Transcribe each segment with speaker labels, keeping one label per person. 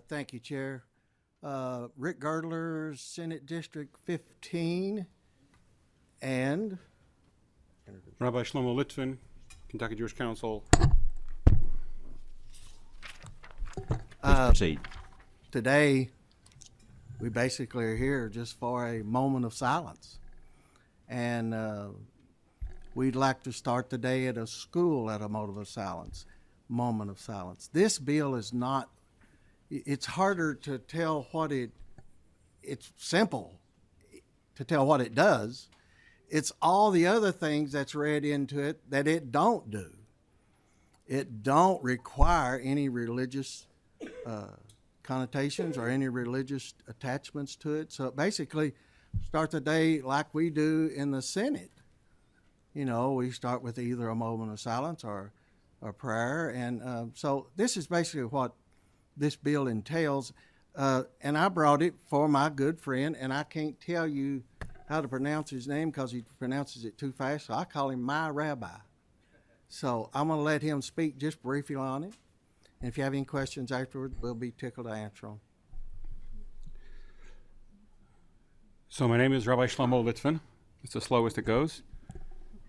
Speaker 1: Thank you, Chair. Rick Girdler, Senate District 15, and
Speaker 2: Rabbi Shlomo Litvin, Kentucky Jewish Council.
Speaker 3: Please proceed.
Speaker 1: today we basically are here just for a moment of silence. And we'd like to start the day at a school at a moment of silence. This bill is not, it's harder to tell it's simple to tell what it does. It's all the other things that's read into it that it don't do. It don't require any religious connotations or any religious attachments to it. So basically, start the day like we do in the Senate. You know, we start with either a moment of silence or a prayer. And so this is basically what this bill entails. And I brought it for my good friend, and I can't tell you how to pronounce his name because he pronounces it too fast, so I call him my rabbi. So I'm going to let him speak just briefly on it. And if you have any questions afterward, we'll be tickled to answer them.
Speaker 2: So my name is Rabbi Shlomo Litvin. It's the slowest it goes.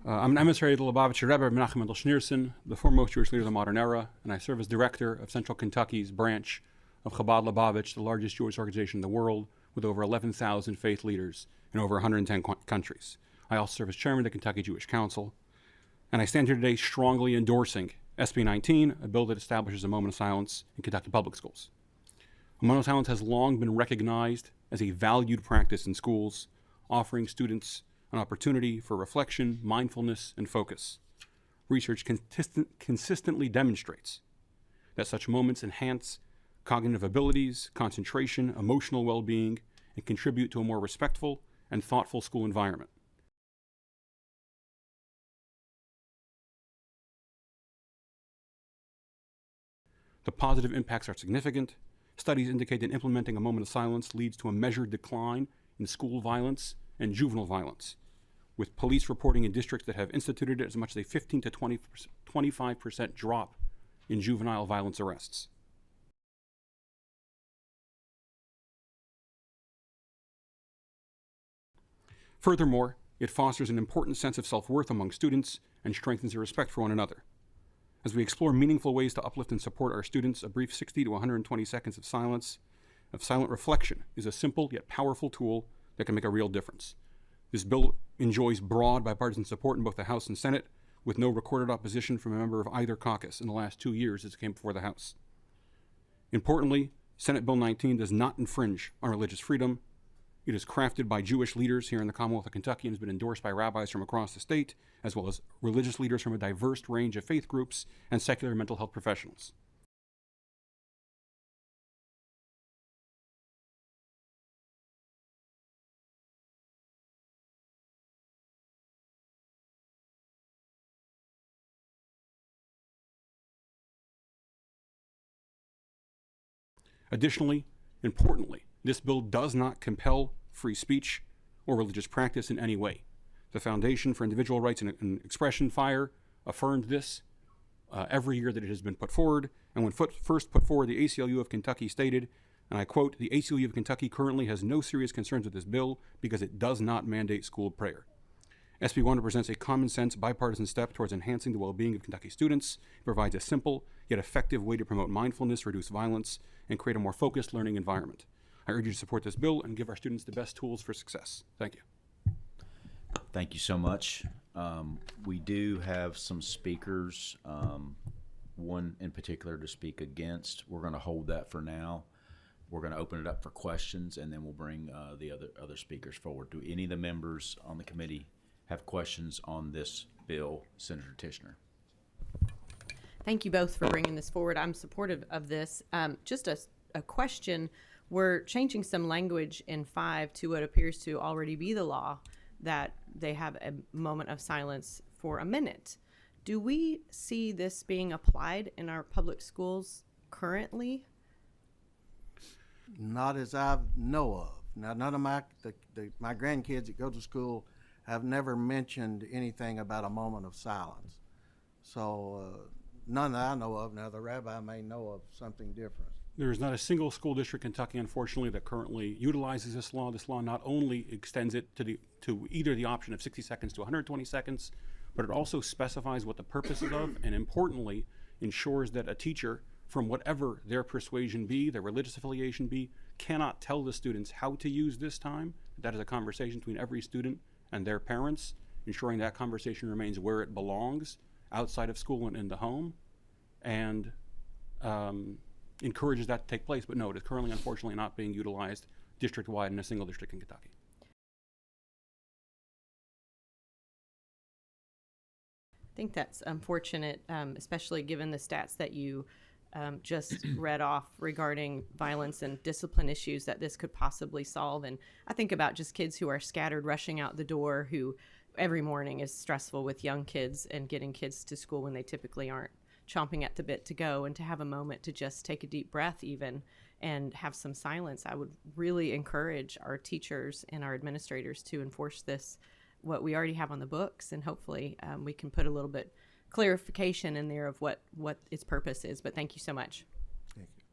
Speaker 2: I'm an emissary of the Lubavitcher Rebbe, Menachem Mendel Schneerson, the foremost Jewish leader of the modern era, and I serve as director of Central Kentucky's branch of Chabad Lubavitch, the largest Jewish organization in the world, with over 11,000 faith leaders in over 110 countries. I also serve as chairman of the Kentucky Jewish Council, and I stand here today strongly endorsing SB 19, a bill that establishes a moment of silence in Kentucky public schools. A moment of silence has long been recognized as a valued practice in schools, offering students an opportunity for reflection, mindfulness, and focus. Research consistently demonstrates that such moments enhance cognitive abilities, concentration, emotional well-being, and contribute to a more respectful and thoughtful school environment. The positive impacts are significant. Studies indicate that implementing a moment of silence leads to a measured decline in school violence and juvenile violence, with police reporting in districts that have instituted it as much as a 15 to 25% drop in juvenile violence arrests. Furthermore, it fosters an important sense of self-worth among students and strengthens their respect for one another. As we explore meaningful ways to uplift and support our students, a brief 60 to 120 seconds of silent reflection is a simple yet powerful tool that can make a real difference. This bill enjoys broad bipartisan support in both the House and Senate, with no recorded opposition from a member of either caucus in the last 2 years as it came before the House. Importantly, Senate Bill 19 does not infringe on religious freedom. It is crafted by Jewish leaders here in the Commonwealth of Kentucky and has been endorsed by rabbis from across the state, as well as religious leaders from a diverse range of faith groups and secular mental health professionals. Additionally, importantly, this bill does not compel free speech or religious practice in any way. The Foundation for Individual Rights and Expression, FIRE, affirmed this every year that it has been put forward, and when first put forward, the ACLU of Kentucky stated, and I quote, "The ACLU of Kentucky currently has no serious concerns with this bill because it does not mandate school prayer." SB 1 represents a common-sense, bipartisan step towards enhancing the well-being of Kentucky students. It provides a simple yet effective way to promote mindfulness, reduce violence, and create a more focused learning environment. I urge you to support this bill and give our students the best tools for success. Thank you.
Speaker 3: Thank you so much. We do have some speakers, one in particular to speak against. We're going to hold that for now. We're going to open it up for questions, and then we'll bring the other speakers forward. Do any of the members on the committee have questions on this bill, Senator Tishner?
Speaker 4: Thank you both for bringing this forward. I'm supportive of this. Just a question. We're changing some language in 5 to what appears to already be the law, that they have a moment of silence for a minute. Do we see this being applied in our public schools currently?
Speaker 1: Not as I know of. Now, none of my grandkids that go to school have never mentioned anything about a moment of silence. So none that I know of. Now, the rabbi may know of something different.
Speaker 2: There is not a single school district in Kentucky, unfortunately, that currently utilizes this law. This law not only extends it to either the option of 60 seconds to 120 seconds, but it also specifies what the purpose is of, and importantly, ensures that a teacher, from whatever their persuasion be, their religious affiliation be, cannot tell the students how to use this time. That is a conversation between every student and their parents, ensuring that conversation remains where it belongs, outside of school and in the home, and encourages that to take place. But no, it is currently, unfortunately, not being utilized district-wide in a single district in Kentucky.
Speaker 4: I think that's unfortunate, especially given the stats that you just read off regarding violence and discipline issues that this could possibly solve. And I think about just kids who are scattered, rushing out the door, who every morning is stressful with young kids and getting kids to school when they typically aren't chomping at the bit to go, and to have a moment to just take a deep breath even and have some silence. I would really encourage our teachers and our administrators to enforce this, what we already have on the books, and hopefully we can put a little bit clarification in there of what its purpose is. But thank you so much.
Speaker 1: Thank you.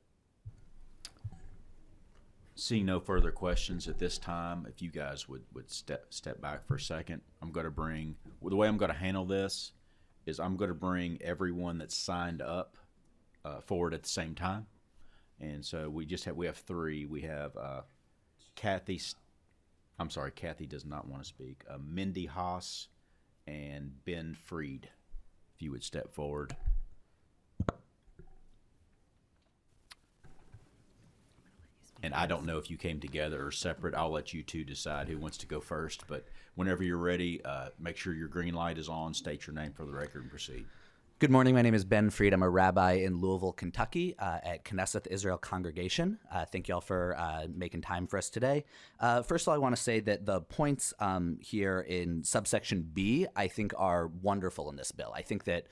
Speaker 3: Seeing no further questions at this time, if you guys would step back for a second, I'm going to bring, well, the way I'm going to handle this is I'm going to bring everyone that's signed up forward at the same time. And so we have three. We have Kathy does not want to speak. Mindy Haas and Ben Freed. If you would step forward. And I don't know if you came together or separate. I'll let you two decide who wants to go first. But whenever you're ready, make sure your green light is on. State your name for the record and proceed.
Speaker 5: Good morning. My name is Ben Freed. I'm a rabbi in Louisville, Kentucky at Knesset Israel Congregation. Thank you all for making time for us today. First of all, I want to say that the points here in subsection B, I think, are wonderful in this bill. I think that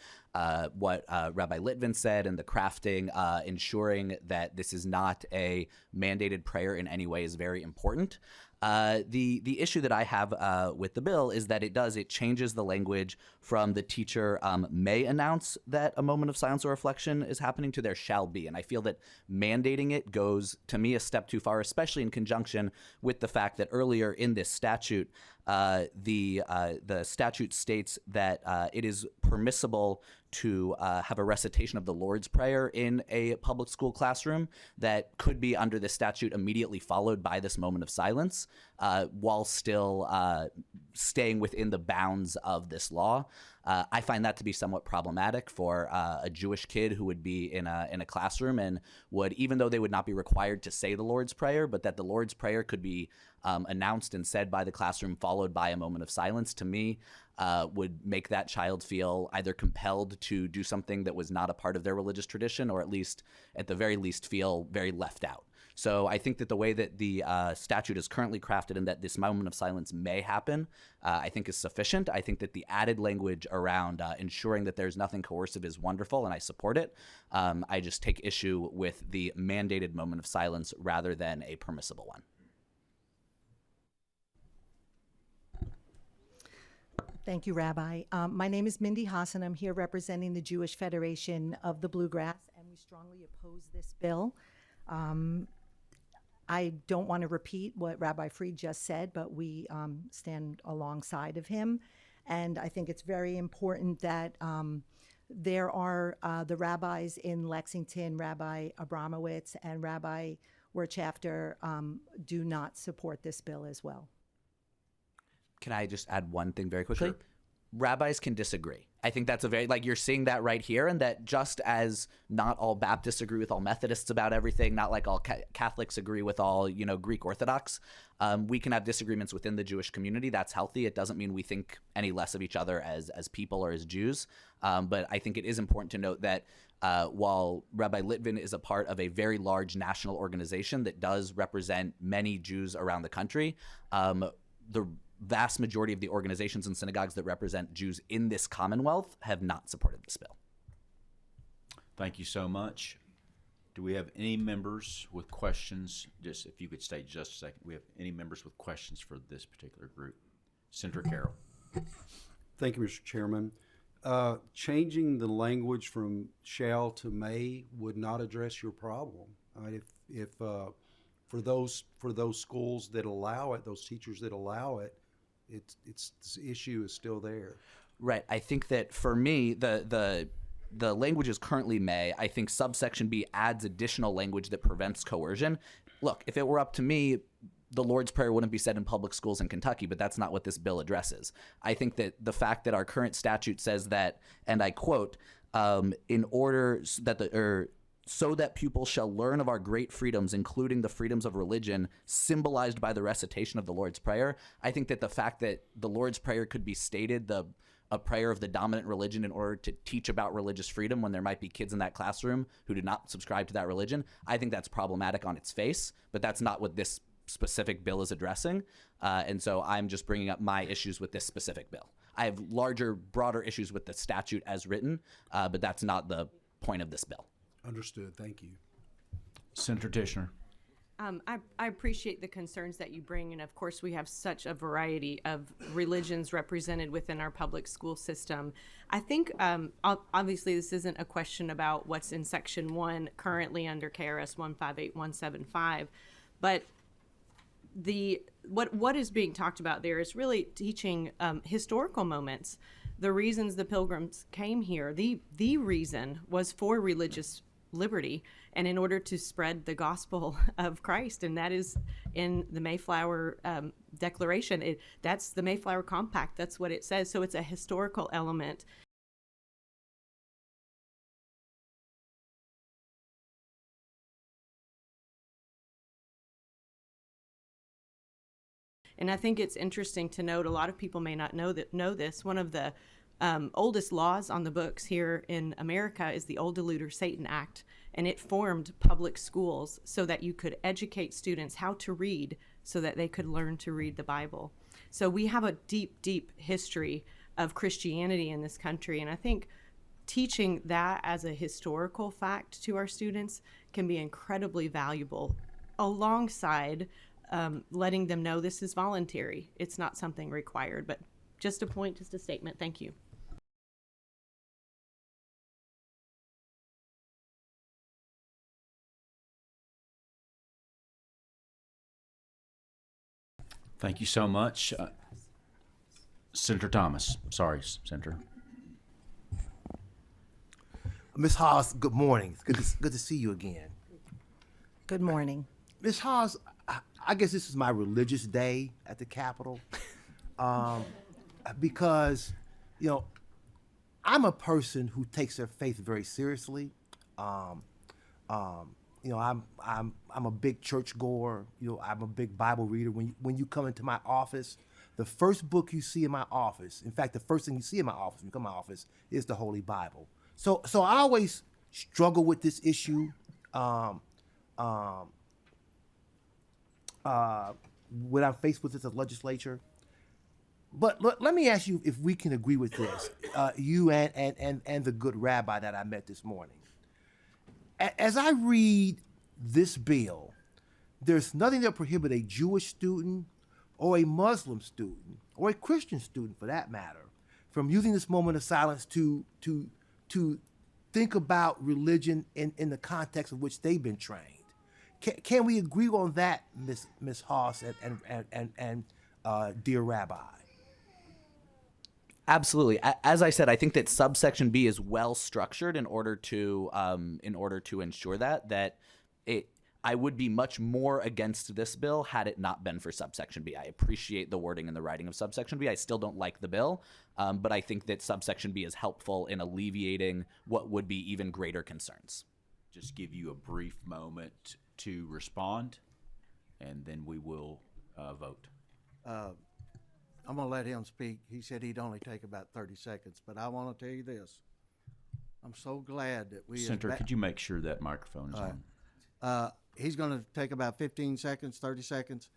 Speaker 5: what Rabbi Litvin said and the crafting, ensuring that this is not a mandated prayer in any way is very important. The issue that I have with the bill is that it changes the language from the teacher may announce that a moment of silence or reflection is happening to there shall be. And I feel that mandating it goes, to me, a step too far, especially in conjunction with the fact that earlier in this statute, the statute states that it is permissible to have a recitation of the Lord's Prayer in a public school classroom that could be under the statute immediately followed by this moment of silence, while still staying within the bounds of this law. I find that to be somewhat problematic for a Jewish kid who would be in a classroom and would, even though they would not be required to say the Lord's Prayer, but that the Lord's Prayer could be announced and said by the classroom, followed by a moment of silence, to me, would make that child feel either compelled to do something that was not a part of their religious tradition, or at the very least, feel very left out. So I think that the way that the statute is currently crafted and that this moment of silence may happen, I think is sufficient. I think that the added language around ensuring that there's nothing coercive is wonderful, and I support it. I just take issue with the mandated moment of silence rather than a permissible one.
Speaker 6: Thank you, Rabbi. My name is Mindy Haas, and I'm here representing the Jewish Federation of the Bluegrass, and we strongly oppose this bill. I don't want to repeat what Rabbi Freed just said, but we stand alongside of him. And I think it's very important that there are the rabbis in Lexington, Rabbi Abramowitz and Rabbi Wirtschafter, do not support this bill as well.
Speaker 5: Can I just add one thing very quickly?
Speaker 3: Sure.
Speaker 5: Rabbis can disagree. I think that's you're seeing that right here, and that just as not all Baptists agree with all Methodists about everything, not like all Catholics agree with all, Greek Orthodox, we can have disagreements within the Jewish community. That's healthy. It doesn't mean we think any less of each other as people or as Jews. But I think it is important to note that while Rabbi Litvin is a part of a very large national organization that does represent many Jews around the country, the vast majority of the organizations and synagogues that represent Jews in this Commonwealth have not supported this bill.
Speaker 3: Thank you so much. Do we have any members with questions? Just if you could stay just a second. We have any members with questions for this particular group? Senator Carroll.
Speaker 7: Thank you, Mr. Chairman. Changing the language from shall to may would not address your problem. If for those schools that allow it, those teachers that allow it, it's this issue is still there.
Speaker 5: Right. I think that for me, the language is currently may. I think subsection B adds additional language that prevents coercion. Look, if it were up to me, the Lord's Prayer wouldn't be said in public schools in Kentucky, but that's not what this bill addresses. I think that the fact that our current statute says that, and I quote, in order that so that pupils shall learn of our great freedoms, including the freedoms of religion, symbolized by the recitation of the Lord's Prayer. I think that the fact that the Lord's Prayer could be stated a prayer of the dominant religion in order to teach about religious freedom when there might be kids in that classroom who do not subscribe to that religion, I think that's problematic on its face, but that's not what this specific bill is addressing. And so I'm just bringing up my issues with this specific bill. I have larger, broader issues with the statute as written, but that's not the point of this bill.
Speaker 7: Understood. Thank you.
Speaker 3: Senator Tishner.
Speaker 4: I appreciate the concerns that you bring, and of course we have such a variety of religions represented within our public school system. I think obviously this isn't a question about what's in Section 1 currently under KRS 158175, but what is being talked about there is really teaching historical moments. The reasons the Pilgrims came here, the reason was for religious liberty and in order to spread the gospel of Christ, and that is in the Mayflower Declaration. That's the Mayflower Compact. That's what it says. So it's a historical element. And I think it's interesting to note, a lot of people may not know this. One of the oldest laws on the books here in America is the Old Deluder Satan Act, and it formed public schools so that you could educate students how to read so that they could learn to read the Bible. So we have a deep, deep history of Christianity in this country, and I think teaching that as a historical fact to our students can be incredibly valuable, alongside letting them know this is voluntary. It's not something required, but just a point, just a statement. Thank you.
Speaker 3: Thank you so much. Senator Thomas. Sorry, Senator.
Speaker 8: Ms. Haas, good morning. It's good to see you again.
Speaker 6: Good morning.
Speaker 8: Ms. Haas, I guess this is my religious day at the Capitol, because, you know, I'm a person who takes their faith very seriously. You know, I'm a big church goer. You know, I'm a big Bible reader. When you come into my office, the first book you see in my office, in fact, the first thing you see in my office when you come to my office, is the Holy Bible. So I always struggle with this issue. When I'm faced with this as a legislature. But let me ask you if we can agree with this, you and the good rabbi that I met this morning. As I read this bill, there's nothing that prohibits a Jewish student or a Muslim student or a Christian student, for that matter, from using this moment of silence to think about religion in the context of which they've been trained. Can we agree on that, Ms. Haas and dear Rabbi?
Speaker 5: Absolutely. As I said, I think that subsection B is well structured in order to ensure that I would be much more against this bill had it not been for subsection B. I appreciate the wording and the writing of subsection B. I still don't like the bill, but I think that subsection B is helpful in alleviating what would be even greater concerns.
Speaker 3: Just give you a brief moment to respond, and then we will vote.
Speaker 1: I'm going to let him speak. He said he'd only take about 30 seconds, but I want to tell you this. I'm so glad that we...
Speaker 3: Senator, could you make sure that microphone is on?
Speaker 1: He's going to take about 15 seconds, 30 seconds.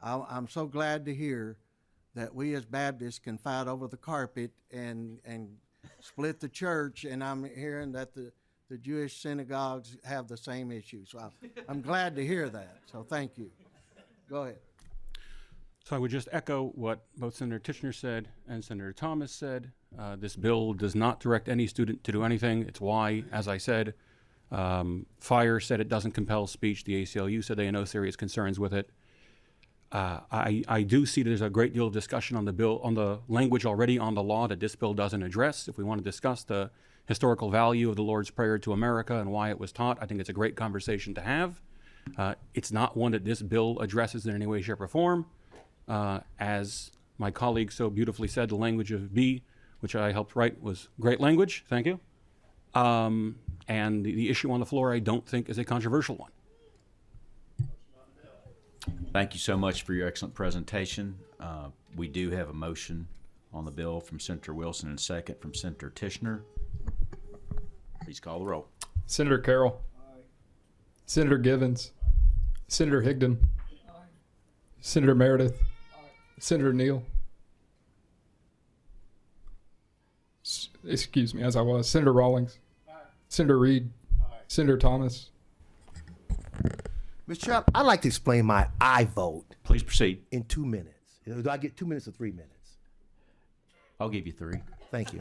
Speaker 1: I'm so glad to hear that we as Baptists can fight over the carpet and split the church, and I'm hearing that the Jewish synagogues have the same issue. So I'm glad to hear that. So thank you. Go ahead.
Speaker 2: So I would just echo what both Senator Tishner said and Senator Thomas said. This bill does not direct any student to do anything. It's why, as I said, Fire said it doesn't compel speech. The ACLU said they had no serious concerns with it. I do see there's a great deal of discussion on the bill, on the language already on the law that this bill doesn't address. If we want to discuss the historical value of the Lord's Prayer to America and why it was taught, I think it's a great conversation to have. It's not one that this bill addresses in any way, shape, or form. As my colleague so beautifully said, the language of B, which I helped write, was great language. Thank you. And the issue on the floor, I don't think, is a controversial one.
Speaker 3: Thank you so much for your excellent presentation. We do have a motion on the bill from Senator Wilson and a second from Senator Tishner. Please call the roll.
Speaker 9: Senator Carroll. Senator Givens. Senator Higdon. Senator Meredith. Senator Neal. Excuse me, as I was. Senator Rawlings. Senator Reed. Senator Thomas.
Speaker 8: Mr. Chair, I'd like to explain my I vote
Speaker 3: Please proceed.
Speaker 8: in 2 minutes. Do I get 2 minutes or 3 minutes?
Speaker 3: I'll give you 3.
Speaker 8: Thank you.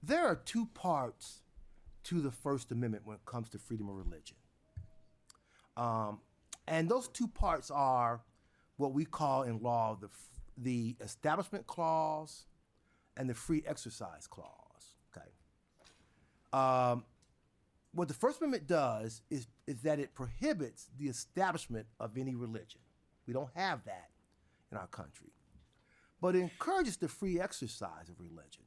Speaker 8: There are 2 parts to the First Amendment when it comes to freedom of religion. And those 2 parts are what we call in law the Establishment Clause and the Free Exercise Clause. Okay. What the First Amendment does is that it prohibits the establishment of any religion. We don't have that in our country. But it encourages the free exercise of religion.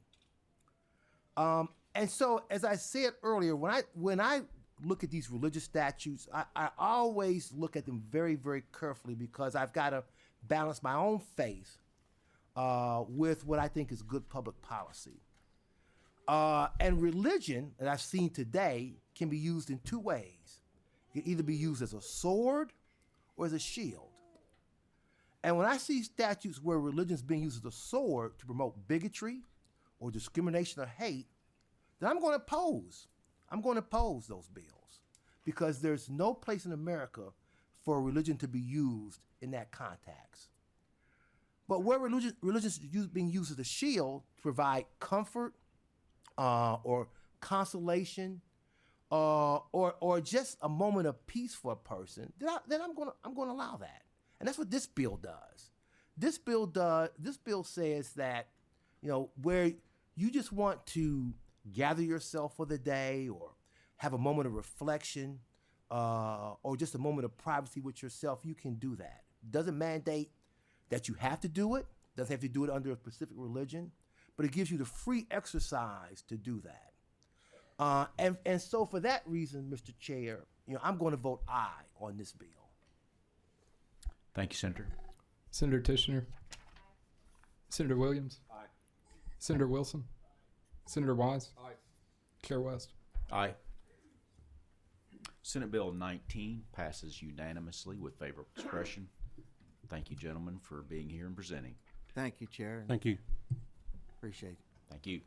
Speaker 8: And so, as I said earlier, when I look at these religious statutes, I always look at them very, very carefully because I've got to balance my own faith with what I think is good public policy. And religion, that I've seen today, can be used in 2 ways. It can either be used as a sword or as a shield. And when I see statutes where religion is being used as a sword to promote bigotry or discrimination or hate, then I'm going to oppose. I'm going to oppose those bills because there's no place in America for religion to be used in that context. But where religion is being used as a shield to provide comfort or consolation or just a moment of peace for a person, then I'm going to allow that. And that's what this bill does. This bill says that, where you just want to gather yourself for the day or have a moment of reflection or just a moment of privacy with yourself, you can do that. It doesn't mandate that you have to do it. Doesn't have to do it under a specific religion, but it gives you the free exercise to do that. And so for that reason, Mr. Chair, I'm going to vote aye on this bill.
Speaker 3: Thank you, Senator.
Speaker 9: Senator Tishner. Senator Williams.
Speaker 7: Aye.
Speaker 9: Senator Wilson. Senator Wise.
Speaker 7: Aye.
Speaker 9: Chair West.
Speaker 3: Aye. Senate Bill 19 passes unanimously with favorable expression. Thank you, gentlemen, for being here and presenting.
Speaker 1: Thank you, Chair.
Speaker 2: Thank you.
Speaker 1: Appreciate it.
Speaker 3: Thank you.